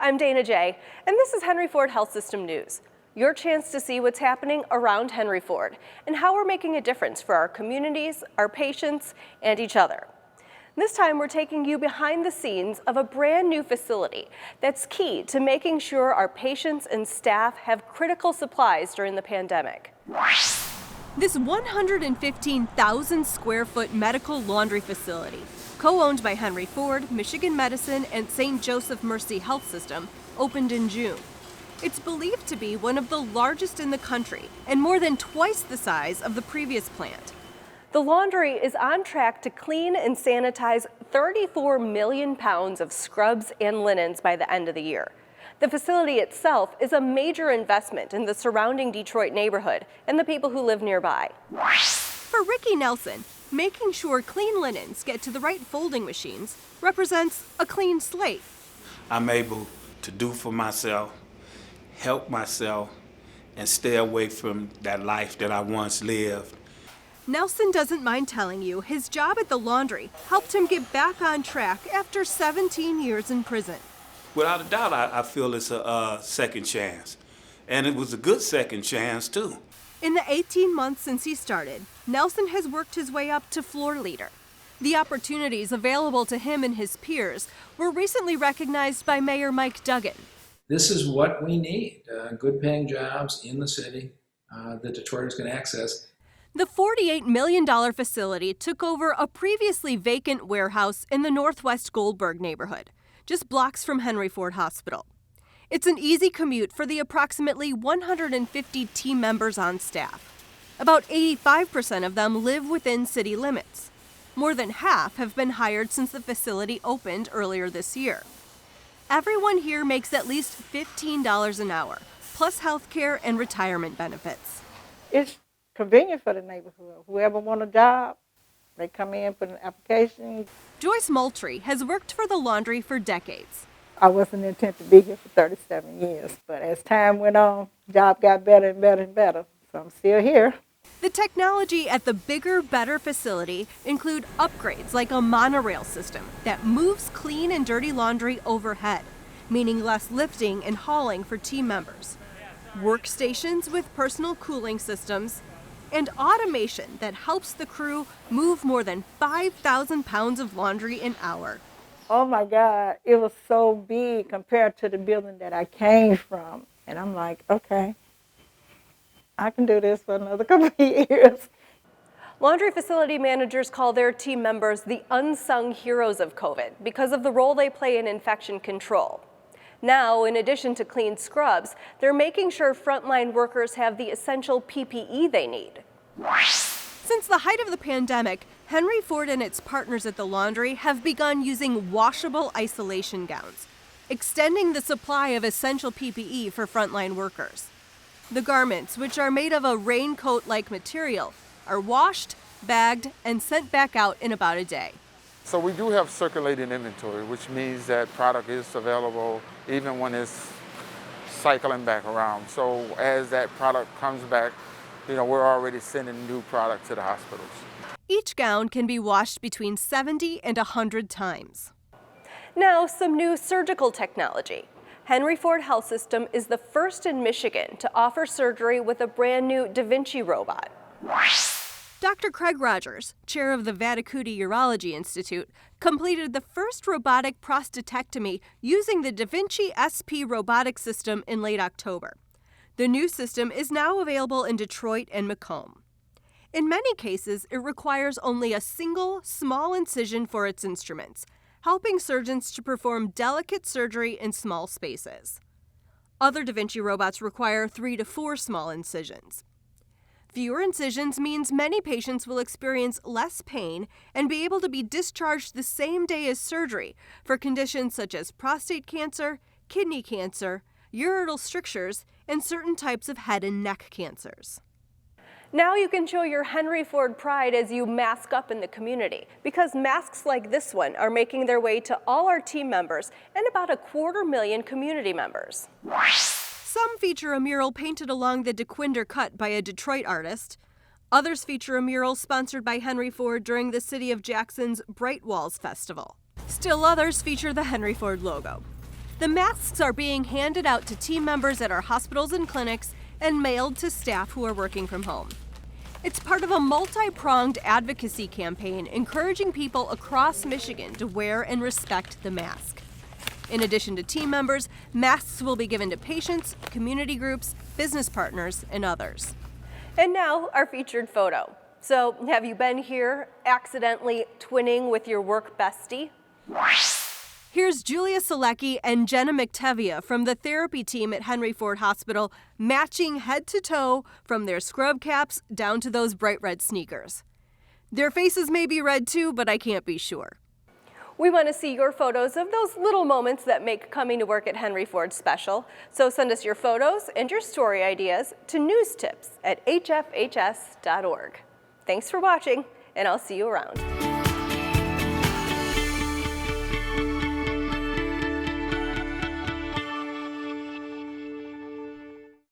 I'm Dana J, and this is Henry Ford Health System News. Your chance to see what's happening around Henry Ford and how we're making a difference for our communities, our patients, and each other. This time we're taking you behind the scenes of a brand new facility that's key to making sure our patients and staff have critical supplies during the pandemic. This 115,000 square foot medical laundry facility, co-owned by Henry Ford, Michigan Medicine, and St. Joseph Mercy Health System, opened in June. It's believed to be one of the largest in the country and more than twice the size of the previous plant. The laundry is on track to clean and sanitize 34 million pounds of scrubs and linens by the end of the year. The facility itself is a major investment in the surrounding Detroit neighborhood and the people who live nearby. For Ricky Nelson, making sure clean linens get to the right folding machines represents a clean slate. I'm able to do for myself, help myself, and stay away from that life that I once lived. Nelson doesn't mind telling you his job at the laundry helped him get back on track after 17 years in prison. Without a doubt, I feel it's a second chance. And it was a good second chance, too. In the 18 months since he started, Nelson has worked his way up to floor leader. The opportunities available to him and his peers were recently recognized by Mayor Mike Duggan. This is what we need, good paying jobs in the city that Detroiters can access. The $48 million facility took over a previously vacant warehouse in the Northwest Goldberg neighborhood, just blocks from Henry Ford Hospital. It's an easy commute for the approximately 150 team members on staff. About 85% of them live within city limits. More than half have been hired since the facility opened earlier this year. Everyone here makes at least $15 an hour, plus health care and retirement benefits. It's convenient for the neighborhood. Whoever wants a job, they come in, put an application. Joyce Moultrie has worked for the laundry for decades. I wasn't intent to be here for 37 years, but as time went on, job got better and better and better, so I'm still here. The technology at the bigger, better facility include upgrades like a monorail system that moves clean and dirty laundry overhead, meaning less lifting and hauling for team members, workstations with personal cooling systems, and automation that helps the crew move more than 5,000 pounds of laundry an hour. Oh my God, it was so big compared to the building that I came from. And I'm like, okay, I can do this for another couple of years. Laundry facility managers call their team members the unsung heroes of COVID because of the role they play in infection control. Now, in addition to clean scrubs, they're making sure frontline workers have the essential PPE they need. Since the height of the pandemic, Henry Ford and its partners at the laundry have begun using washable isolation gowns, extending the supply of essential PPE for frontline workers. The garments, which are made of a raincoat-like material, are washed, bagged, and sent back out in about a day. So we do have circulating inventory, which means that product is available even when it's cycling back around. So as that product comes back, we're already sending new product to the hospitals. Each gown can be washed between 70 and 100 times. Now, some new surgical technology. Henry Ford Health System is the first in Michigan to offer surgery with a brand new Da Vinci robot. Dr. Craig Rogers, chair of the Advocacy Urology Institute, completed the first robotic prostatectomy using the Da Vinci SP robotic system in late October. The new system is now available in Detroit and Macomb. In many cases, it requires only a single, small incision for its instruments, helping surgeons to perform delicate surgery in small spaces. Other Da Vinci robots require 3 to 4 small incisions. Fewer incisions means many patients will experience less pain and be able to be discharged the same day as surgery for conditions such as prostate cancer, kidney cancer, ureteral strictures, and certain types of head and neck cancers. Now you can show your Henry Ford pride as you mask up in the community, because masks like this one are making their way to all our team members and about 250,000 community members. Some feature a mural painted along the DeQuinder Cut by a Detroit artist. Others feature a mural sponsored by Henry Ford during the City of Jackson's Bright Walls Festival. Still others feature the Henry Ford logo. The masks are being handed out to team members at our hospitals and clinics and mailed to staff who are working from home. It's part of a multi-pronged advocacy campaign encouraging people across Michigan to wear and respect the mask. In addition to team members, masks will be given to patients, community groups, business partners, and others. And now, our featured photo. So, have you been here accidentally twinning with your work bestie? Here's Julia Selecki and Jenna McTevia from the therapy team at Henry Ford Hospital, matching head to toe from their scrub caps down to those bright red sneakers. Their faces may be red too, but I can't be sure. We want to see your photos of those little moments that make coming to work at Henry Ford special. So send us your photos and your story ideas to newstips@hfhs.org. Thanks for watching, and I'll see you around.